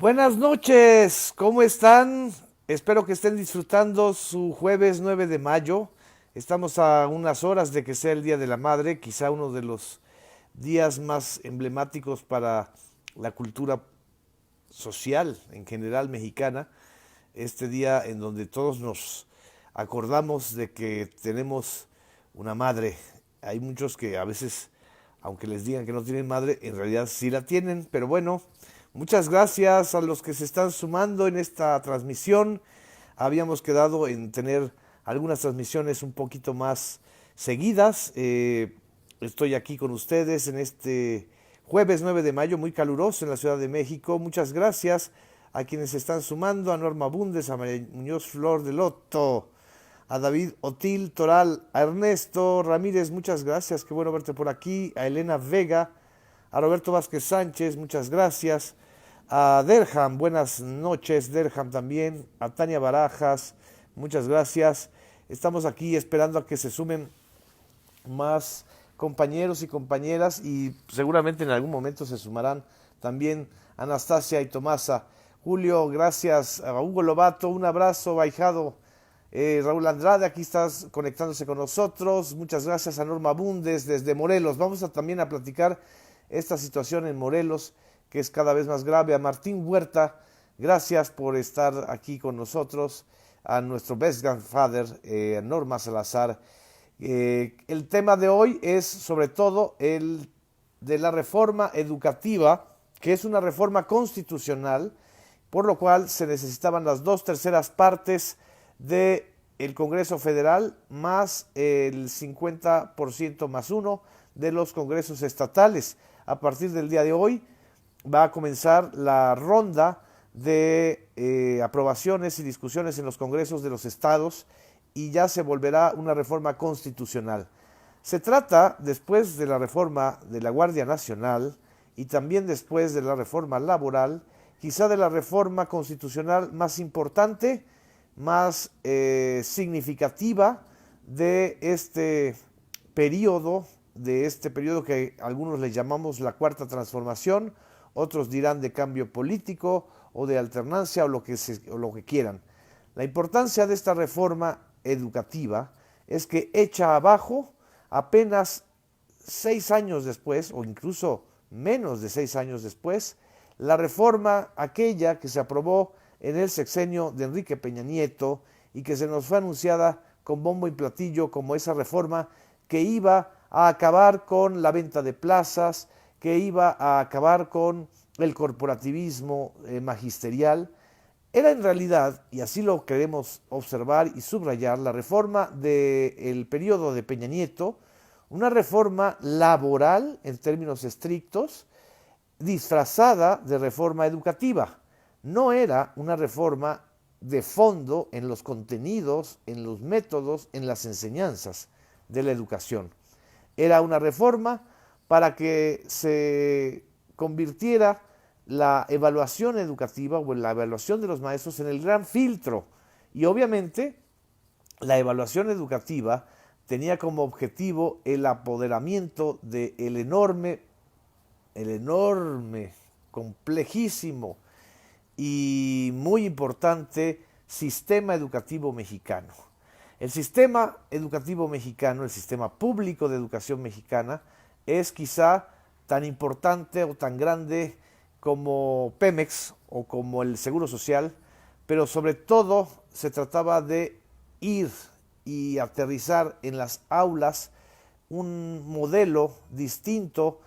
Buenas noches, ¿cómo están? Espero que estén disfrutando su jueves 9 de mayo. Estamos a unas horas de que sea el Día de la Madre, quizá uno de los días más emblemáticos para la cultura social en general mexicana. Este día en donde todos nos acordamos de que tenemos una madre. Hay muchos que a veces, aunque les digan que no tienen madre, en realidad sí la tienen, pero bueno, muchas gracias a los que se están sumando en esta transmisión. Habíamos quedado en tener algunas transmisiones un poquito más seguidas. Estoy aquí con ustedes en este jueves 9 de mayo, muy caluroso en la Ciudad de México. Muchas gracias a quienes se están sumando, a Norma Bundes, a María Muñoz Flor de Loto, a David Otil Toral, a Ernesto Ramírez, muchas gracias, qué bueno verte por aquí, a Elena Vega, a Roberto Vázquez Sánchez, muchas gracias, a Derham, buenas noches, Derham también, a Tania Barajas, muchas gracias. Estamos aquí esperando a que se sumen más compañeros y compañeras y seguramente en algún momento se sumarán también Anastasia y Tomasa. Julio, gracias. A Hugo Lobato, un abrazo, Baijado. Raúl Andrade, aquí estás conectándose con nosotros. Muchas gracias a Norma Bundes desde Morelos. Vamos también a platicar esta situación en Morelos, que es cada vez más grave. A Martín Huerta, gracias por estar aquí con nosotros. A nuestro best grandfather, a Norma Salazar. El tema de hoy es sobre todo el de la reforma educativa, que es una reforma constitucional, por lo cual se necesitaban las 2/3 partes del Congreso Federal más el 50% más uno de los congresos estatales. A partir del día de hoy va a comenzar la ronda de aprobaciones y discusiones en los congresos de los estados y ya se volverá una reforma constitucional. Se trata, después de la reforma de la Guardia Nacional y también después de la reforma laboral, quizá de la reforma constitucional más importante, más significativa de este periodo que algunos le llamamos la Cuarta Transformación, otros dirán de cambio político o de alternancia o lo que quieran. La importancia de esta reforma educativa es que echa abajo apenas 6 años después, o incluso menos de 6 años después, la reforma aquella que se aprobó en el sexenio de Enrique Peña Nieto y que se nos fue anunciada con bombo y platillo como esa reforma que iba a acabar con la venta de plazas, que iba a acabar con el corporativismo magisterial. Era en realidad, y así lo queremos observar y subrayar, la reforma del periodo de Peña Nieto, una reforma laboral en términos estrictos, disfrazada de reforma educativa. No era una reforma de fondo en los contenidos, en los métodos, en las enseñanzas de la educación. Era una reforma para que se convirtiera la evaluación educativa o la evaluación de los maestros en el gran filtro. Y obviamente la evaluación educativa tenía como objetivo el apoderamiento del enorme, complejísimo y muy importante sistema educativo mexicano. El sistema educativo mexicano, el sistema público de educación mexicana, es quizá tan importante o tan grande como Pemex o como el Seguro Social, pero sobre todo se trataba de ir y aterrizar en las aulas un modelo distinto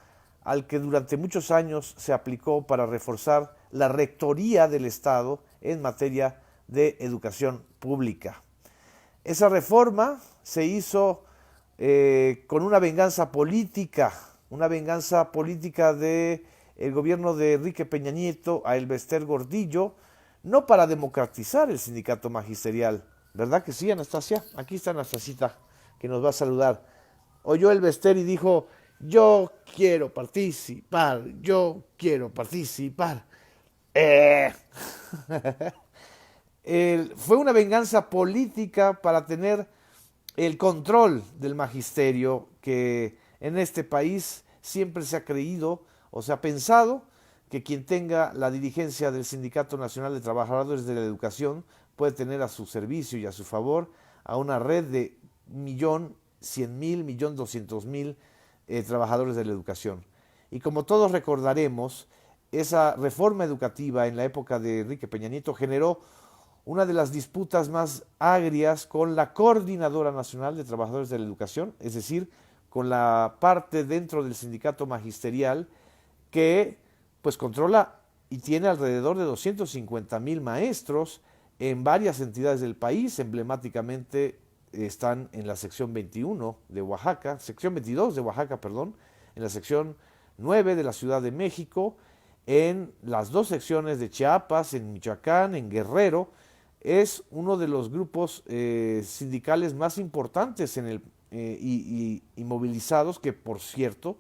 al que durante muchos años se aplicó para reforzar la rectoría del Estado en materia de educación pública. Esa reforma se hizo con una venganza política de el gobierno de Enrique Peña Nieto a Elbester Gordillo, no para democratizar el sindicato magisterial. ¿Verdad que sí, Anastasia? Aquí está Anastasita, que nos va a saludar. Oyó Elbester y dijo, yo quiero participar, yo quiero participar. Eh. Fue una venganza política para tener el control del magisterio que en este país siempre se ha creído o se ha pensado que quien tenga la dirigencia del Sindicato Nacional de Trabajadores de la Educación puede tener a su servicio y a su favor a una red de 1.100.000, 1.200.000 trabajadores de la educación. Y como todos recordaremos, esa reforma educativa en la época de Enrique Peña Nieto generó una de las disputas más agrias con la Coordinadora Nacional de Trabajadores de la Educación, es decir, con la parte dentro del sindicato magisterial que pues controla y tiene alrededor de 250.000 maestros en varias entidades del país, emblemáticamente están en la sección 21 de Oaxaca, sección 22 de Oaxaca, perdón, en la sección 9 de la Ciudad de México, en las dos secciones de Chiapas, en Michoacán, en Guerrero. Es uno de los grupos sindicales más importantes en el, y movilizados, que por cierto,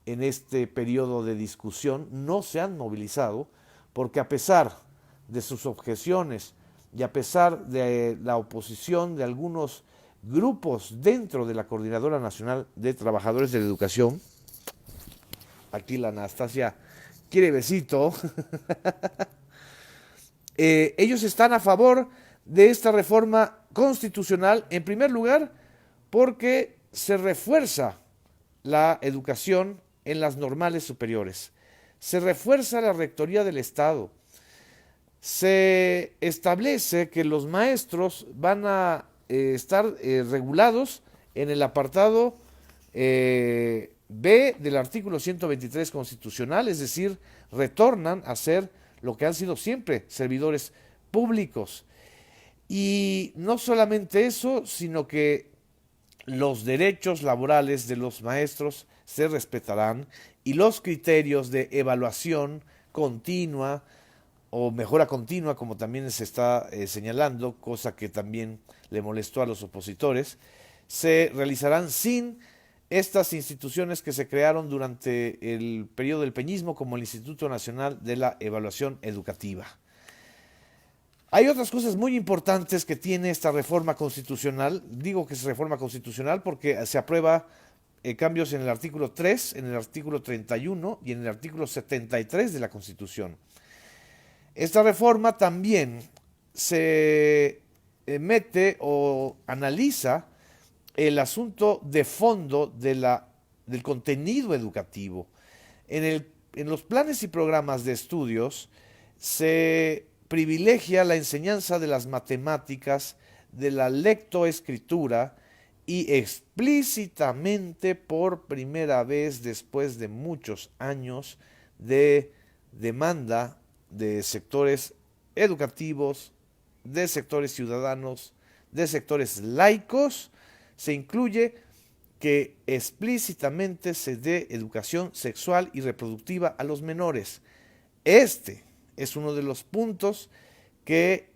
en este periodo de discusión no se han movilizado, porque a pesar de sus objeciones y a pesar de la oposición de algunos grupos dentro de la Coordinadora Nacional de Trabajadores de la Educación, aquí la Anastasia quiere besito, ellos están a favor de esta reforma constitucional, en primer lugar, porque se refuerza la educación en las normales superiores, se refuerza la rectoría del Estado, se establece que los maestros van a estar regulados en el apartado B del artículo 123 constitucional, es decir, retornan a ser lo que han sido siempre, servidores públicos. Y no solamente eso, sino que los derechos laborales de los maestros se respetarán y los criterios de evaluación continua o mejora continua, como también se está señalando, cosa que también le molestó a los opositores, se realizarán sin estas instituciones que se crearon durante el periodo del peñismo, como el Instituto Nacional de la Evaluación Educativa. Hay otras cosas muy importantes que tiene esta reforma constitucional. Digo que es reforma constitucional porque se aprueba cambios en el artículo 3, en el artículo 31 y en el artículo 73 de la Constitución. Esta reforma también se mete o analiza el asunto de fondo del contenido educativo. En los planes y programas de estudios se privilegia la enseñanza de las matemáticas, de la lectoescritura y explícitamente por primera vez después de muchos años de demanda de sectores educativos, de sectores ciudadanos, de sectores laicos, se incluye que explícitamente se dé educación sexual y reproductiva a los menores. Este es uno de los puntos que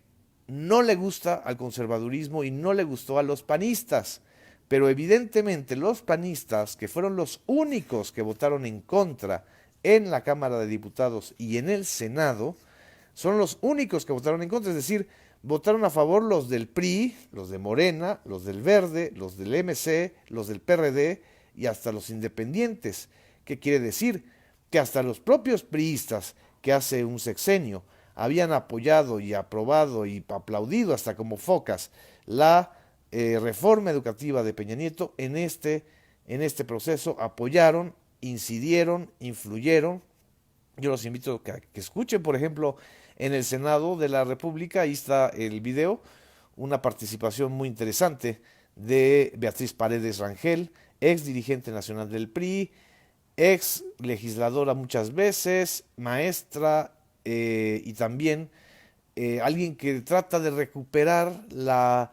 no le gusta al conservadurismo y no le gustó a los panistas, pero evidentemente los panistas, que fueron los únicos que votaron en contra en la Cámara de Diputados y en el Senado, son los únicos que votaron en contra, es decir, votaron a favor los del PRI, los de Morena, los del Verde, los del MC, los del PRD y hasta los independientes. ¿Qué quiere decir? Que hasta los propios priistas que hace un sexenio habían apoyado y aprobado y aplaudido hasta como focas la reforma educativa de Peña Nieto, en este proceso apoyaron, incidieron, influyeron. Yo los invito a que escuchen, por ejemplo, en el Senado de la República, ahí está el video, una participación muy interesante de Beatriz Paredes Rangel, ex dirigente nacional del PRI, ex legisladora muchas veces, maestra y también alguien que trata de recuperar la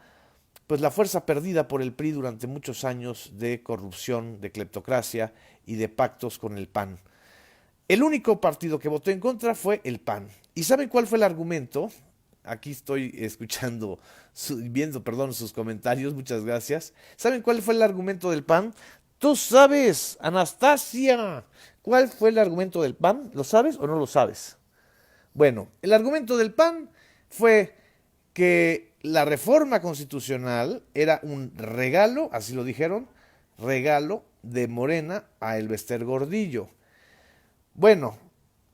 fuerza perdida por el PRI durante muchos años de corrupción, de cleptocracia y de pactos con el PAN. El único partido que votó en contra fue el PAN. ¿Y saben cuál fue el argumento? Aquí estoy escuchando, viendo sus comentarios, muchas gracias. ¿Saben cuál fue el argumento del PAN? Tú sabes, Anastasia, ¿cuál fue el argumento del PAN? ¿Lo sabes o no lo sabes? Bueno, el argumento del PAN fue que la reforma constitucional era un regalo, así lo dijeron, regalo de Morena a Elbester Gordillo. Bueno,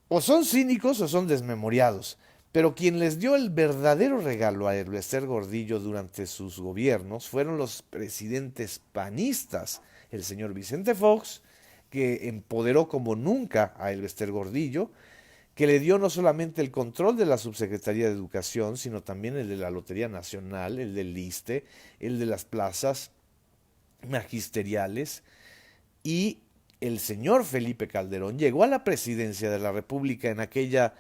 O son cínicos o son desmemoriados. Pero quien les dio el verdadero regalo a Elbester Gordillo durante sus gobiernos fueron los presidentes panistas, el señor Vicente Fox, que empoderó como nunca a Elbester Gordillo, que le dio no solamente el control de la Subsecretaría de Educación, sino también el de la Lotería Nacional, el del ISSSTE, el de las plazas magisteriales, y el señor Felipe Calderón llegó a la presidencia de la República en aquella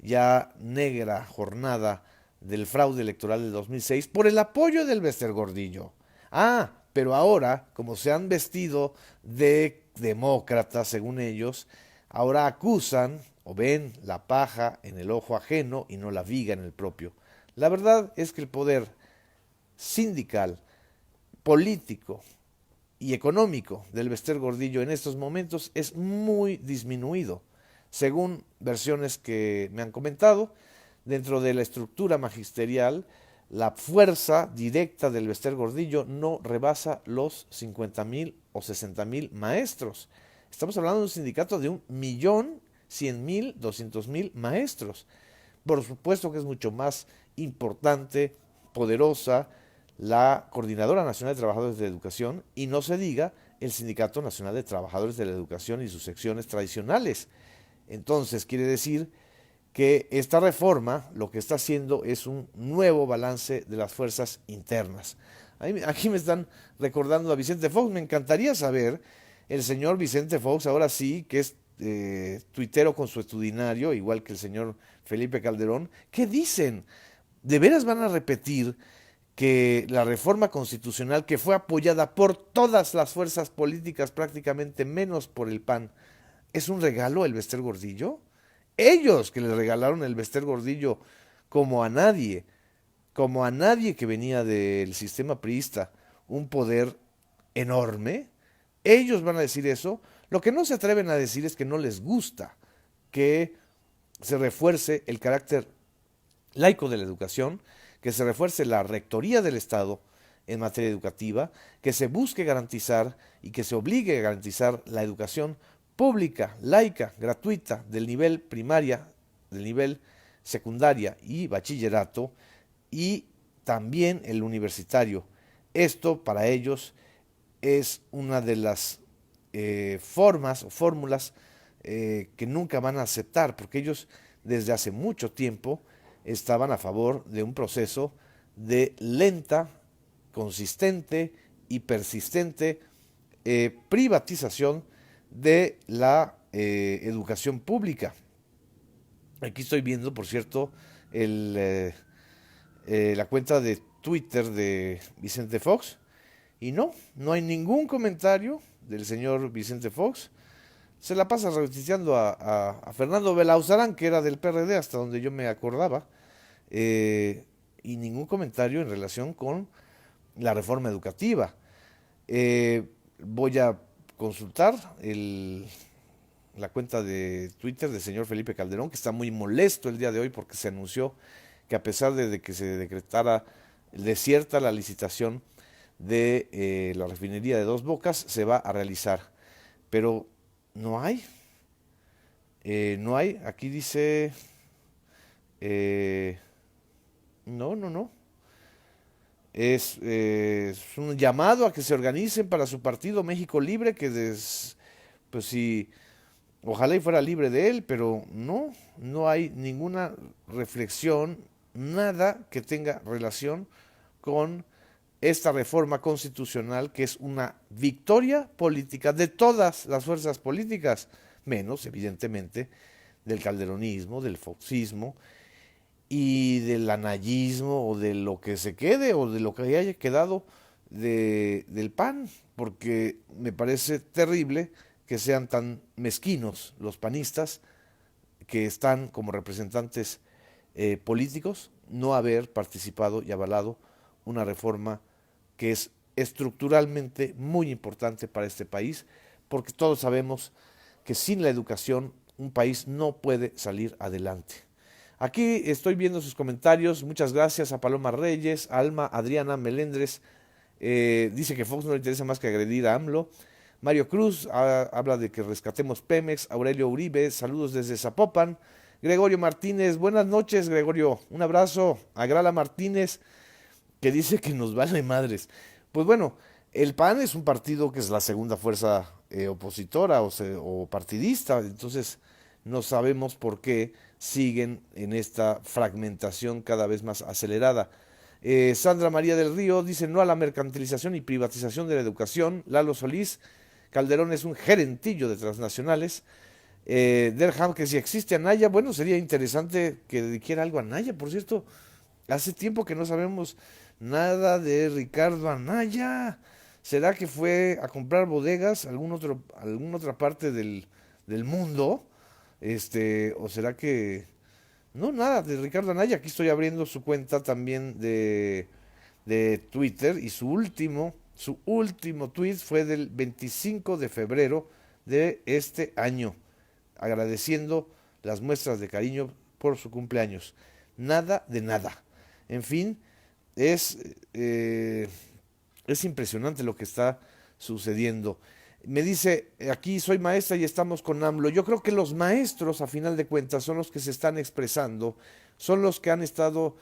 ya negra jornada del fraude electoral del 2006 por el apoyo del Bester Gordillo. Pero ahora, como se han vestido de demócratas, según ellos, ahora acusan o ven la paja en el ojo ajeno y no la viga en el propio. La verdad es que el poder sindical, político y económico del Bester Gordillo en estos momentos es muy disminuido. Según versiones que me han comentado, dentro de la estructura magisterial, la fuerza directa del Bester Gordillo no rebasa los 50,000 o 60,000 maestros. Estamos hablando de un sindicato de 1,100,000, 200,000 maestros. Por supuesto que es mucho más importante, poderosa, la Coordinadora Nacional de Trabajadores de la Educación y no se diga el Sindicato Nacional de Trabajadores de la Educación y sus secciones tradicionales. Entonces, quiere decir que esta reforma lo que está haciendo es un nuevo balance de las fuerzas internas. Aquí me están recordando a Vicente Fox. Me encantaría saber, el señor Vicente Fox, ahora sí, que es tuitero consuetudinario, igual que el señor Felipe Calderón, ¿qué dicen? ¿De veras van a repetir que la reforma constitucional, que fue apoyada por todas las fuerzas políticas, prácticamente menos por el PAN, es un regalo el Bester Gordillo? Ellos que le regalaron el Bester Gordillo como a nadie que venía del sistema priista, un poder enorme. Ellos van a decir eso. Lo que no se atreven a decir es que no les gusta que se refuerce el carácter laico de la educación, que se refuerce la rectoría del Estado en materia educativa, que se busque garantizar y que se obligue a garantizar la educación pública, laica, gratuita, del nivel primaria, del nivel secundaria y bachillerato, y también el universitario. Esto para ellos es una de las formas o fórmulas que nunca van a aceptar, porque ellos desde hace mucho tiempo estaban a favor de un proceso de lenta, consistente y persistente privatización de la educación pública. Aquí estoy viendo, por cierto, la cuenta de Twitter de Vicente Fox y no hay ningún comentario del señor Vicente Fox. Se la pasa retuiteando a Fernando Belauzarán, que era del PRD hasta donde yo me acordaba, y ningún comentario en relación con la reforma educativa. Voy a consultar la cuenta de Twitter del señor Felipe Calderón, que está muy molesto el día de hoy porque se anunció que a pesar de que se decretara desierta la licitación de la refinería de Dos Bocas, se va a realizar. Pero no hay, aquí dice, no. Es un llamado a que se organicen para su partido México Libre, pues sí, ojalá y fuera libre de él, pero no hay ninguna reflexión, nada que tenga relación con esta reforma constitucional, que es una victoria política de todas las fuerzas políticas, menos, evidentemente, del calderonismo, del foxismo y del anayismo, o de lo que se quede, o de lo que haya quedado del PAN, porque me parece terrible que sean tan mezquinos los panistas, que están como representantes políticos, no haber participado y avalado una reforma que es estructuralmente muy importante para este país, porque todos sabemos que sin la educación un país no puede salir adelante. Aquí estoy viendo sus comentarios. Muchas gracias a Paloma Reyes, Alma, Adriana Melendres. Dice que Fox no le interesa más que agredir a AMLO. Mario Cruz habla de que rescatemos Pemex. Aurelio Uribe, saludos desde Zapopan. Gregorio Martínez, buenas noches, Gregorio. Un abrazo. Agrala Martínez, que dice que nos vale madres. Pues bueno, el PAN es un partido que es la segunda fuerza opositora o partidista, entonces no sabemos por qué siguen en esta fragmentación cada vez más acelerada. Sandra María del Río dice no a la mercantilización y privatización de la educación. Lalo Solís, Calderón es un gerentillo de transnacionales. Derham, que si existe Anaya, bueno, sería interesante que dediquiera algo a Anaya. Por cierto, hace tiempo que no sabemos nada de Ricardo Anaya. ¿Será que fue a comprar bodegas a alguna otra parte del mundo? ¿O será que no, nada de Ricardo Anaya? Aquí estoy abriendo su cuenta también de Twitter y su último tweet fue del 25 de febrero de este año, agradeciendo las muestras de cariño por su cumpleaños. Nada de nada. En fin, es, eh, es impresionante lo que está sucediendo. Me dice, aquí soy maestra y estamos con AMLO. Yo creo que los maestros, a final de cuentas, son los que se están expresando, son los que han estado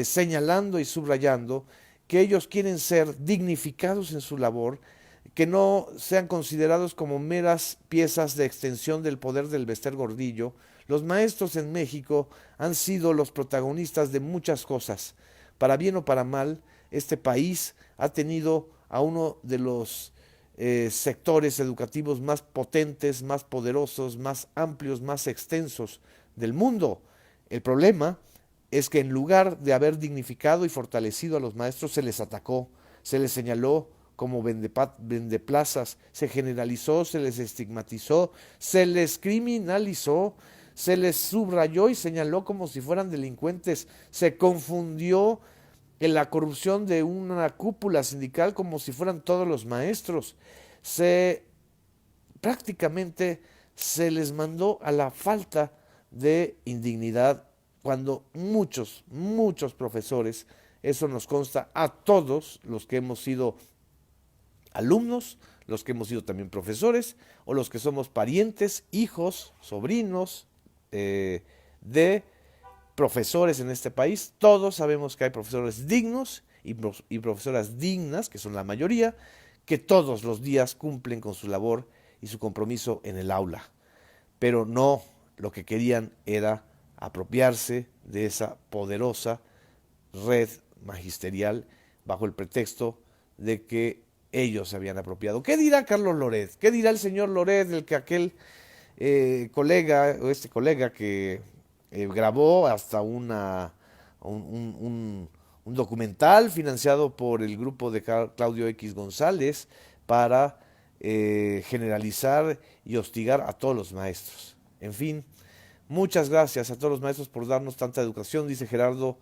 señalando y subrayando que ellos quieren ser dignificados en su labor, que no sean considerados como meras piezas de extensión del poder del Bester Gordillo. Los maestros en México han sido los protagonistas de muchas cosas. Para bien o para mal, este país ha tenido a uno de los sectores educativos más potentes, más poderosos, más amplios, más extensos del mundo. El problema es que en lugar de haber dignificado y fortalecido a los maestros, se les atacó, se les señaló como vendeplazas, se generalizó, se les estigmatizó, se les criminalizó, se les subrayó y señaló como si fueran delincuentes, se confundió en la corrupción de una cúpula sindical como si fueran todos los maestros, se prácticamente se les mandó a la falta de indignidad cuando muchos profesores, eso nos consta a todos los que hemos sido alumnos, los que hemos sido también profesores, o los que somos parientes, hijos, sobrinos de profesores en este país. Todos sabemos que hay profesores dignos y profesoras dignas, que son la mayoría, que todos los días cumplen con su labor y su compromiso en el aula. Pero no, lo que querían era apropiarse de esa poderosa red magisterial bajo el pretexto de que ellos se habían apropiado. ¿Qué dirá Carlos Loret? ¿Qué dirá el señor Loret, del que aquel colega, o este colega que grabó hasta un documental financiado por el grupo de Claudio X González para generalizar y hostigar a todos los maestros? En fin, muchas gracias a todos los maestros por darnos tanta educación, dice Gerardo,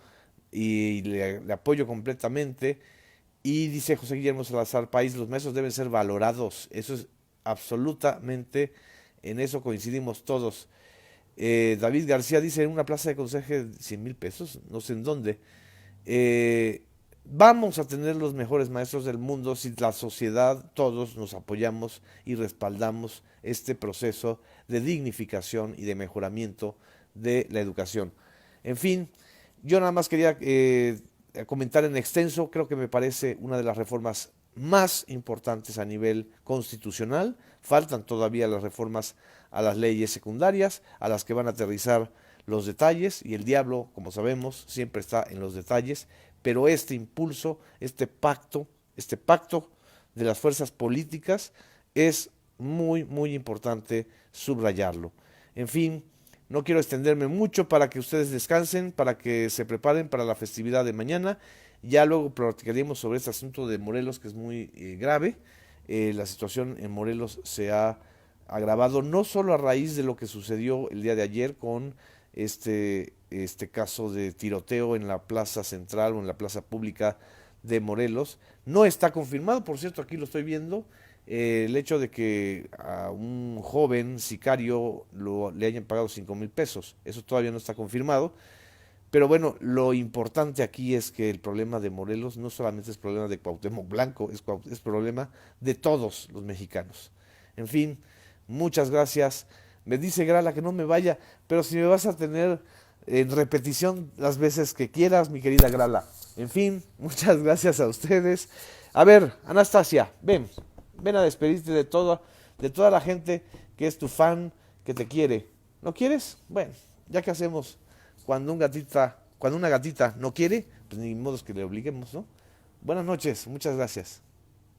y le apoyo completamente. Y dice José Guillermo Salazar País, los maestros deben ser valorados. Eso es absolutamente, en eso coincidimos todos. David García dice, en una plaza de conseje 100,000 pesos, no sé en dónde. Vamos a tener los mejores maestros del mundo si la sociedad, todos nos apoyamos y respaldamos este proceso de dignificación y de mejoramiento de la educación. En fin, yo nada más quería comentar en extenso, creo que me parece una de las reformas más importantes a nivel constitucional. Faltan todavía las reformas a las leyes secundarias, a las que van a aterrizar los detalles, y el diablo, como sabemos, siempre está en los detalles, pero este impulso, este pacto de las fuerzas políticas es muy importante subrayarlo. En fin, no quiero extenderme mucho para que ustedes descansen, para que se preparen para la festividad de mañana. Ya luego platicaremos sobre este asunto de Morelos, que es muy grave. La situación en Morelos se ha agravado no solo a raíz de lo que sucedió el día de ayer con este caso de tiroteo en la plaza central o en la plaza pública de Morelos. No está confirmado, por cierto, aquí lo estoy viendo, el hecho de que a un joven sicario le hayan pagado 5,000 pesos. Eso todavía no está confirmado, Pero bueno, lo importante aquí es que el problema de Morelos no solamente es problema de Cuauhtémoc Blanco, es problema de todos los mexicanos. En fin, muchas gracias. Me dice Grala que no me vaya, pero si me vas a tener en repetición las veces que quieras, mi querida Grala. En fin, muchas gracias a ustedes. A ver, Anastasia, ven a despedirte de toda la gente que es tu fan, que te quiere. ¿No quieres? Bueno, ya que hacemos cuando una gatita no quiere, pues ni modo que le obliguemos, ¿no? Buenas noches, muchas gracias.